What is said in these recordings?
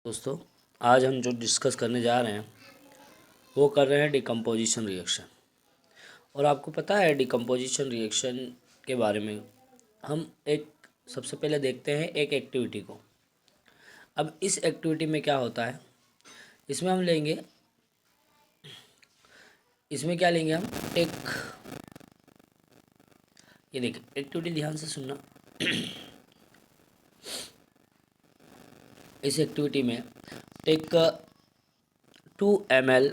दोस्तों, आज हम जो डिस्कस करने जा रहे हैं वो कर रहे हैं डिकम्पोजिशन रिएक्शन। और आपको पता है डिकम्पोजिशन रिएक्शन के बारे में हम एक सबसे पहले देखते हैं एक एक्टिविटी को। अब इस एक्टिविटी में क्या होता है, इसमें हम लेंगे, इसमें क्या लेंगे हम एक, ये देखिए एक्टिविटी ध्यान से सुनना। इस एक्टिविटी में take 2 ml,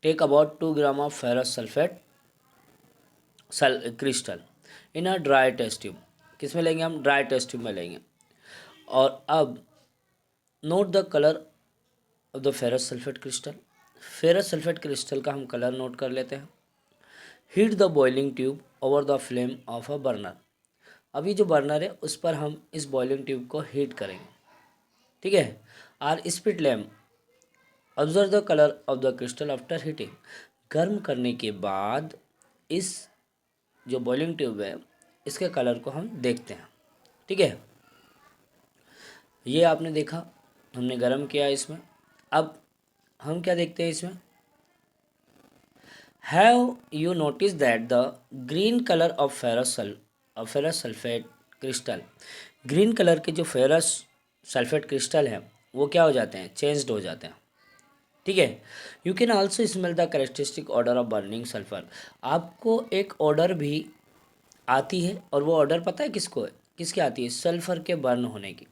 take about 2 gram of ferrous sulphate crystal in a dry test tube. किस में लेंगे हम? ड्राई टेस्ट ट्यूब में लेंगे। और अब note the colour of the ferrous sulphate crystal. Ferrous sulphate crystal का हम कलर नोट कर लेते हैं। Heat the boiling tube over the flame of a burner. अभी जो बर्नर है उस पर हम इस बॉइलिंग ट्यूब को हीट करेंगे, ठीक है। Or spirit lamp observe the colour of the crystal after heating. गर्म करने के बाद इस जो बॉइलिंग ट्यूब है इसके कलर को हम देखते हैं, ठीक है। ये आपने देखा, हमने गर्म किया इसमें। अब हम क्या देखते हैं इसमें? Have you notice that the green colour of ferrous sulphate crystal, green colour के जो फेरस सल्फेट क्रिस्टल हैं वो क्या हो जाते हैं? चेंज्ड हो जाते हैं, ठीक है। You can also smell the characteristic order of burning sulphur. आपको एक ऑर्डर भी आती है, और वो ऑर्डर पता है किसको है? किसकी आती है? सल्फर के बर्न होने की।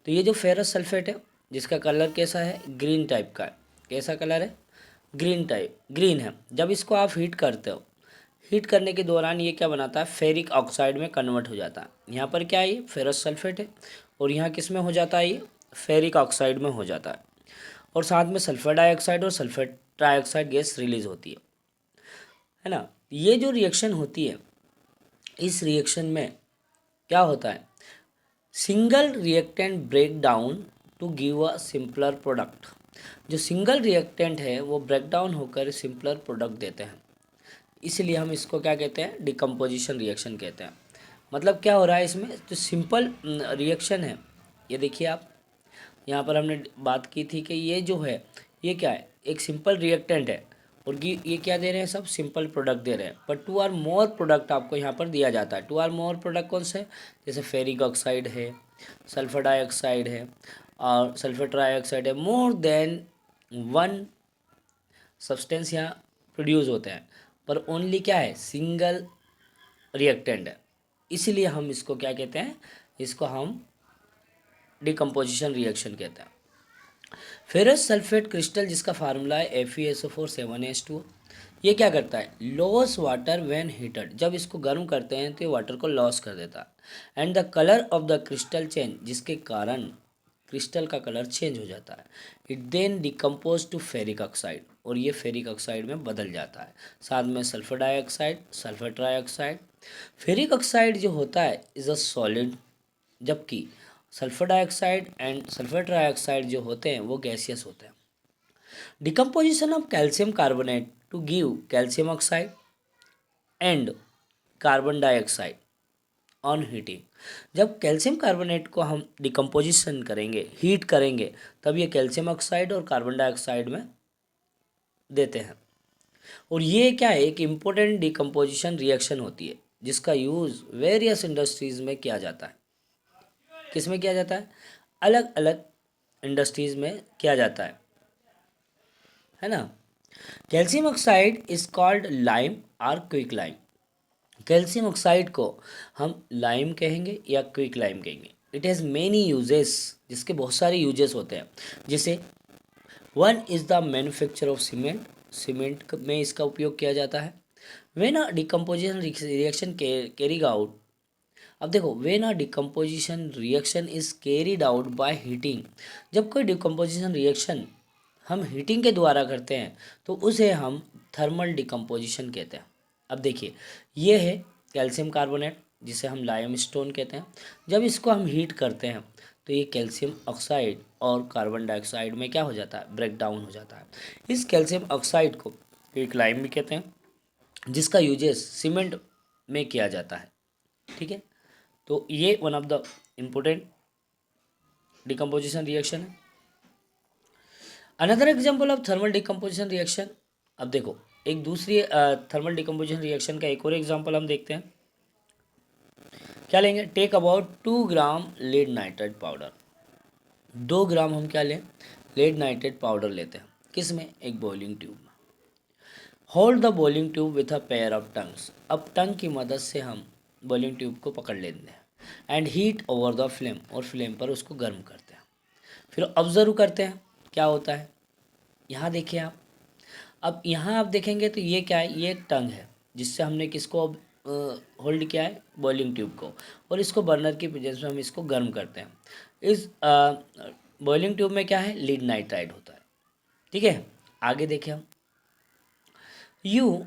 तो ये जो फेरस सल्फेट है जिसका कलर कैसा है? ग्रीन टाइप का है। कैसा कलर है? ग्रीन है। जब इसको आप हीट करते हो, हीट करने के दौरान ये क्या बनाता है? फेरिक ऑक्साइड में कन्वर्ट हो जाता है। यहाँ पर क्या है? ये फेरस सल्फेट है, और यहाँ किस में हो जाता है? ये फेरिक ऑक्साइड में हो जाता है। और साथ में सल्फर डाइऑक्साइड और सल्फर ट्राइऑक्साइड गैस रिलीज होती है ना। ये जो रिएक्शन होती है, इस रिएक्शन में क्या होता है? Single reactant break down to give a simpler product. जो सिंगल रिएक्टेंट है वो ब्रेक डाउन होकर सिंपलर प्रोडक्ट देते हैं, इसलिए हम इसको क्या कहते हैं? डिकम्पोजिशन रिएक्शन कहते हैं। मतलब क्या हो रहा है इसमें? जो सिंपल रिएक्शन है, ये देखिए आप, यहाँ पर हमने बात की थी कि ये जो है ये क्या है? एक सिंपल रिएक्टेंट है, और ये क्या दे रहे हैं? सब सिंपल प्रोडक्ट दे रहे हैं। पर 2 और मोर प्रोडक्ट आपको यहाँ पर दिया जाता है। 2 और मोर प्रोडक्ट कौन से? जैसे फेरिक ऑक्साइड है, सल्फर डाइऑक्साइड है, और सल्फर ट्राइऑक्साइड है। मोर देन 1 सब्सटेंस यहाँ प्रोड्यूस होते हैं, पर ओनली क्या है? सिंगल रिएक्टेंट है, इसीलिए हम इसको क्या कहते हैं? इसको हम डिकम्पोजिशन रिएक्शन कहते हैं। फेरस सल्फेट क्रिस्टल जिसका फार्मूला है FeSO4 7H2O, ये क्या करता है? Loss water when heated. जब इसको गर्म करते हैं तो ये वाटर को लॉस कर देता है। And the colour of the crystal change, जिसके कारण क्रिस्टल का कलर चेंज हो जाता है। It then decompose to ferric oxide, और ये फेरिक ऑक्साइड में बदल जाता है। साथ में sulphur dioxide, sulphur trioxide. Ferric oxide जो होता है इज़ अ सॉलिड, जबकि sulphur dioxide and sulphur trioxide जो होते हैं वो गैसियस होते हैं। Decomposition of calcium carbonate to give calcium oxide and carbon dioxide on heating. जब कैल्शियम कार्बोनेट को हम डिकम्पोजिशन करेंगे, हीट करेंगे, तब ये कैल्शियम ऑक्साइड और कार्बन डाइऑक्साइड में देते हैं। और ये क्या है? एक इम्पोर्टेंट डिकम्पोजिशन रिएक्शन होती है जिसका यूज़ वेरियस इंडस्ट्रीज़ में किया जाता है। किस में किया जाता है? अलग अलग इंडस्ट्रीज़ में किया जाता है ना। Calcium oxide is called lime और क्विक लाइम। कैल्शियम ऑक्साइड को हम लाइम कहेंगे या क्विक लाइम कहेंगे। इट हैज़ मेनी यूजेस, जिसके बहुत सारे यूजेस होते हैं। जैसे one is the manufacture of cement, cement में इसका उपयोग किया जाता है। When a decomposition reaction carrying out, अब देखो, when a decomposition reaction is carried out by heating, जब कोई डिकम्पोजिशन रिएक्शन हम हीटिंग के द्वारा करते हैं तो उसे हम थर्मल डिकम्पोजिशन कहते हैं। अब देखिए, ये है कैल्शियम कार्बोनेट जिसे हम लाइम स्टोन कहते हैं। जब इसको हम हीट करते हैं तो ये कैल्शियम ऑक्साइड और कार्बन डाइऑक्साइड में क्या हो जाता है? ब्रेक डाउन हो जाता है। इस कैल्शियम ऑक्साइड को एक लाइम भी कहते हैं, जिसका यूजेस सीमेंट में किया जाता है, ठीक है। तो ये one of the important decomposition reaction है। Another example of thermal decomposition reaction, अब देखो एक दूसरी थर्मल डिकम्पोजिशन रिएक्शन का एक और एग्जाम्पल हम देखते हैं। क्या लेंगे, take about 2 gram lead nitrate powder. 2 gram हम क्या लें, लेड नाइट्रेट पाउडर लेते हैं, किस में, एक बॉइलिंग ट्यूब में। Hold the boiling tube with a pair of tongues. अब टंग की मदद से हम बॉइलिंग ट्यूब को पकड़ लेते हैं। And heat over the flame, और फ्लेम पर उसको गर्म करते हैं। फिर ऑब्जर्व करते हैं क्या होता है। यहाँ देखिए आप, अब यहाँ आप देखेंगे तो ये क्या है, ये एक टंग है जिससे हमने किसको होल्ड किया है, बॉइलिंग ट्यूब को, और इसको बर्नर की प्रेजेंस में हम इसको गर्म करते हैं। इस बॉइलिंग ट्यूब में क्या है, लीड नाइट्राइड होता है। ठीक है, आगे देखें हम, you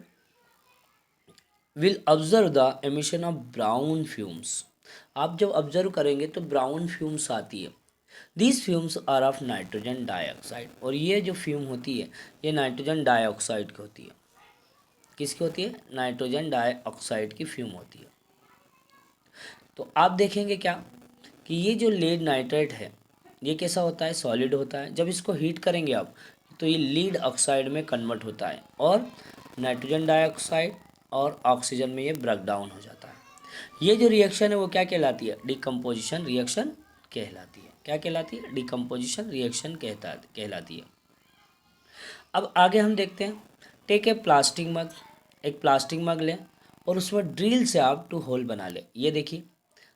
will observe the emission of brown fumes. आप जब ऑब्जर्व करेंगे तो ब्राउन फ्यूम्स आती है। These fumes are of nitrogen dioxide, और ये जो फ्यूम होती है ये नाइट्रोजन डाइऑक्साइड की होती है। किसकी होती है, नाइट्रोजन डाइऑक्साइड की फ्यूम होती है। तो आप देखेंगे क्या कि ये जो लीड नाइट्रेट है ये कैसा होता है, सॉलिड होता है। जब इसको हीट करेंगे आप तो ये लीड ऑक्साइड में कन्वर्ट होता है, और नाइट्रोजन डाइऑक्साइड और ऑक्सीजन में ये ब्रेक डाउन हो जाता है। ये जो रिएक्शन है वो क्या कहलाती है, डिकम्पोजिशन रिएक्शन कहलाती है। क्या कहलाती है, डिकम्पोजिशन रिएक्शन कहलाती है। अब आगे हम देखते हैं, टेक ए प्लास्टिक मग। एक प्लास्टिक मग लें और उसमें ड्रिल से आप 2 होल बना लें। ये देखिए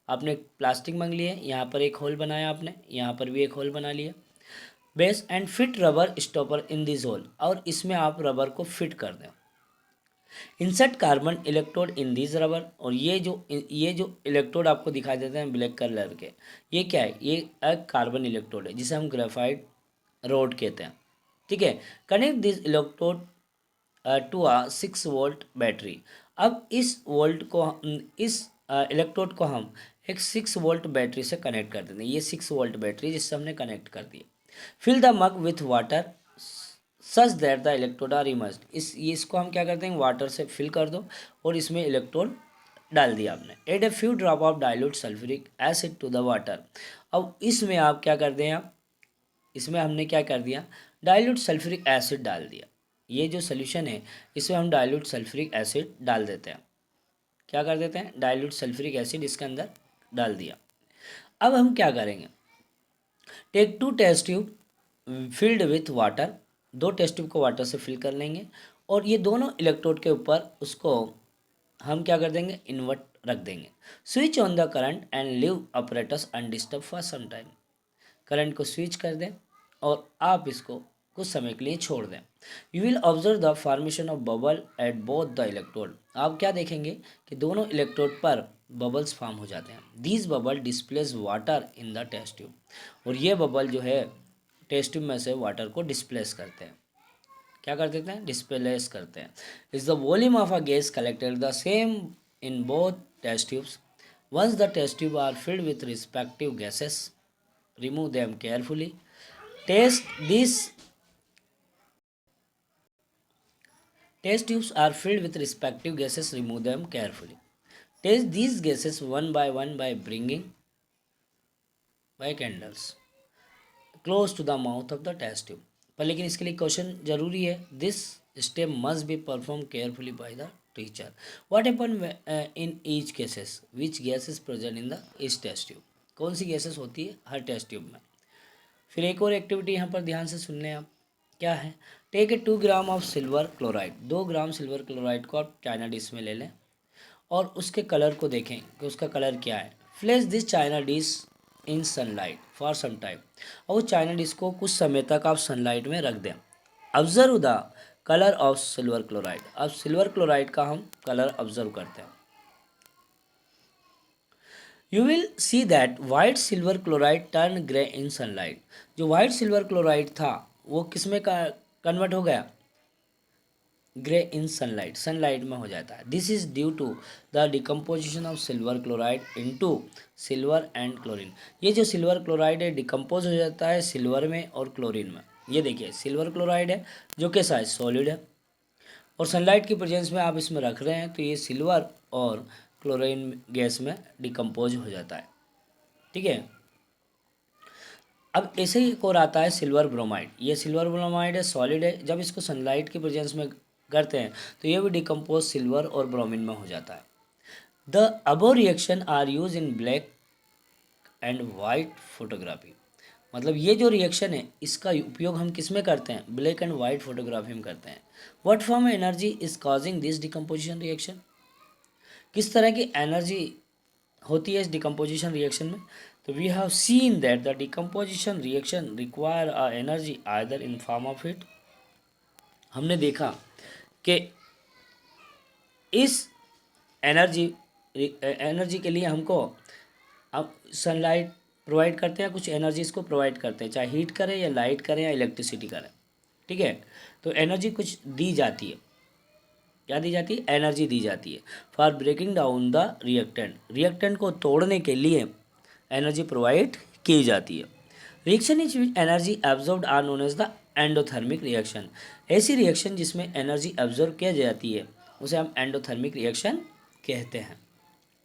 आपने एक प्लास्टिक मग लिए, यहाँ पर एक होल बनाया आपने, यहाँ पर भी एक होल बना लिया। Base and fit rubber stopper in this hole, और इसमें आप रबर को फिट कर दें। Insert carbon electrode in this rubber, और ये जो इलेक्ट्रोड आपको दिखाई देते हैं ब्लैक कलर के, ये क्या है, ये एक कार्बन इलेक्ट्रोड है जिसे हम ग्रेफाइट रोड कहते हैं। ठीक है, connect this electrode to a 6 volt battery. अब इस इलेक्ट्रोड को हम एक 6 वोल्ट बैटरी से कनेक्ट कर देते हैं। ये 6 वोल्ट बैटरी जिससे हमने कनेक्ट कर दी। Fill the mug with water such that the electrode are immersed. इसको हम क्या करते हैं, वाटर से फिल कर दो और इसमें इलेक्ट्रोड डाल दिया आपने। Add a few drop of dilute sulphuric acid to the water. अब इसमें आप क्या कर दें, आप इसमें हमने क्या कर दिया, डाइल्यूट सल्फ्यूरिक एसिड डाल दिया। ये जो सोल्यूशन है इसमें हम डाइल्यूट सल्फ्यूरिक एसिड डाल देते हैं। क्या कर देते हैं, डाइल्यूट सल्फ्यूरिक एसिड इसके अंदर डाल दिया। अब हम क्या करेंगे, take 2 test tube filled with water. 2 test tube को वाटर से फिल कर लेंगे, और ये दोनों इलेक्ट्रोड के ऊपर उसको हम क्या कर देंगे, इन्वर्ट रख देंगे। Switch on the current and leave apparatus undisturbed for some time. Current को स्विच कर दें और आप इसको कुछ समय के लिए छोड़ दें। You will observe the formation of bubble at both the electrode. आप क्या देखेंगे कि दोनों इलेक्ट्रोड पर बबल्स फॉर्म हो जाते हैं। This bubble displace water in the test tube, और ये बबल जो है टेस्ट ट्यूब में से वाटर को डिस्प्लेस करते हैं। क्या कर देते हैं, डिस्प्लेस करते हैं। Is the volume of a gas collected the same in both test tubes. Once the test tube are filled with respective gases, remove them carefully. Test these test tubes are filled with respective gases. Remove them carefully. Test these gases one by one by bringing by candles close to the mouth of the test tube. पर लेकिन इसके लिए question जरूरी है। This step must be perform carefully by the teacher. What happen in each cases, which gas is present in the each test tube. कौन सी gases होती है हर टेस्ट ट्यूब में। फिर एक और एक्टिविटी यहाँ पर ध्यान से सुन लें आप, क्या है, take a 2 gram of silver chloride. 2 gram silver chloride को आप चाइना डिश में ले लें और उसके कलर को देखें कि उसका कलर क्या है। Place this china dish in sunlight for some time. और उस चाइना डिश को कुछ समय तक आप सनलाइट में रख दें। Observe the colour of silver chloride. अब सिल्वर क्लोराइड का हम कलर ऑब्जर्व करते हैं। You will see that white silver chloride turn grey in sunlight. जो वाइट सिल्वर क्लोराइड था वो किस में कन्वर्ट हो गया, ग्रे इन सनलाइट, सनलाइट में हो जाता है। This is due to the decomposition of silver chloride into silver and chlorine. ये जो सिल्वर क्लोराइड है डिकम्पोज हो जाता है सिल्वर में और क्लोरीन में। ये देखिए सिल्वर क्लोराइड है जो कि साइज सॉलिड है, और सनलाइट की प्रेजेंस में आप इसमें रख रहे हैं तो ये सिल्वर और क्लोरीन गैस में डिकम्पोज हो जाता है। ठीक है, अब ऐसे ही एक और आता है सिल्वर ब्रोमाइड। ये सिल्वर ब्रोमाइड है, सॉलिड है, जब इसको सनलाइट की प्रेजेंस में करते हैं तो ये भी डिकम्पोज सिल्वर और ब्रोमीन में हो जाता है। The above reaction are use in black and white photography. मतलब ये जो रिएक्शन है इसका उपयोग हम किस में करते हैं, ब्लैक एंड वाइट फोटोग्राफी में करते हैं। What form energy is causing this decomposition reaction, किस तरह की एनर्जी होती है इस डिकम्पोजिशन रिएक्शन में। तो we have seen that the decomposition reaction require a energy either in form of heat. हमने देखा कि इस एनर्जी एनर्जी के लिए हमको अब सनलाइट प्रोवाइड करते हैं, कुछ एनर्जी इसको प्रोवाइड करते हैं, चाहे हीट करें या लाइट करें या इलेक्ट्रिसिटी करें, ठीक है। तो एनर्जी कुछ दी जाती है, क्या दी जाती है, एनर्जी दी जाती है for breaking down the reactant. Reactant को तोड़ने के लिए एनर्जी प्रोवाइड की जाती है। Reaction is energy absorbed are known as the endothermic reaction. ऐसी रिएक्शन जिसमें एनर्जी एब्जॉर्ब किया जाती है उसे हम एंडोथर्मिक रिएक्शन कहते हैं।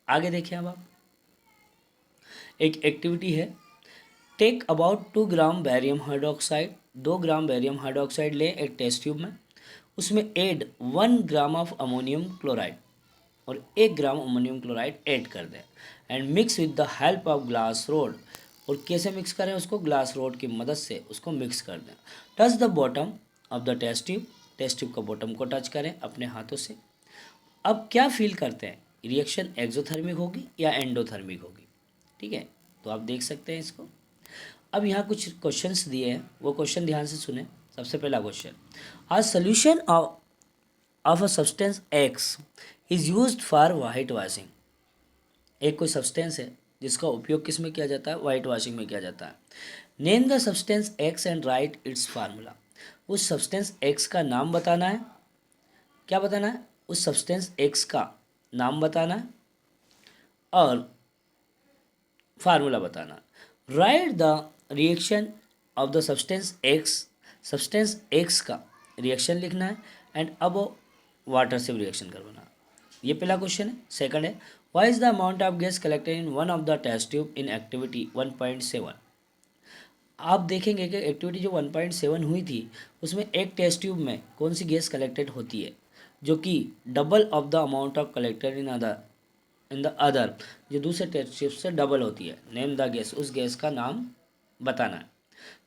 आगे देखिए अब आप, एक एक्टिविटी है, take about 2 gram barium hydroxide, 2 gram barium hydroxide लें एक टेस्ट ट्यूब में, उसमें add 1 gram of ammonium chloride और 1 ग्राम अमोनियम क्लोराइड ऐड कर दें and mix with the help of glass rod. और कैसे मिक्स करें उसको, ग्लास रोड की मदद से उसको मिक्स कर दें। Touch the bottom of the test tube, test tube का बॉटम को टच करें अपने हाथों से। अब क्या फील करते हैं, रिएक्शन एक्सोथर्मिक होगी या एंडोथर्मिक होगी, ठीक है। तो आप देख सकते हैं इसको। अब यहाँ कुछ क्वेश्चंस दिए हैं, वो क्वेश्चन ध्यान से सुने। सबसे पहला question, a solution of a substance X is used for white washing. एक कोई सब्सटेंस है जिसका उपयोग किस में किया जाता है, वाइट वॉशिंग में किया जाता है। Name the substance x and right it's formula. उस सब्सटेंस एक्स का नाम बताना है, क्या बताना है, उस सब्सटेंस एक्स का नाम बताना है और फार्मूला बताना। Right the reaction of the substance x, substance x का रिएक्शन लिखना है एंड अब वाटर से रिएक्शन करवाना। ये पहला क्वेश्चन है। सेकंड है, why is the amount of gas collected in one of the test tube in activity 1.7। आप देखेंगे कि एक्टिविटी जो 1.7 हुई थी उसमें एक टेस्ट ट्यूब में कौन सी गैस कलेक्टेड होती है जो कि double of the amount of collected in the other, जो दूसरे टेस्ट ट्यूब से डबल होती है। नेम द गैस, उस गैस का नाम बताना है।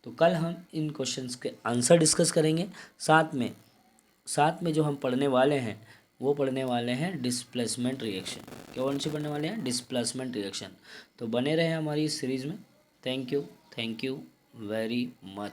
तो कल हम इन क्वेश्चंस के आंसर डिस्कस करेंगे। साथ में जो हम पढ़ने वाले हैं वो पढ़ने वाले हैं डिस्प्लेसमेंट रिएक्शन। कौन सी पढ़ने वाले हैं, डिस्प्लेसमेंट रिएक्शन। तो बने रहे हमारी इस सीरीज़ में। Thank you very much.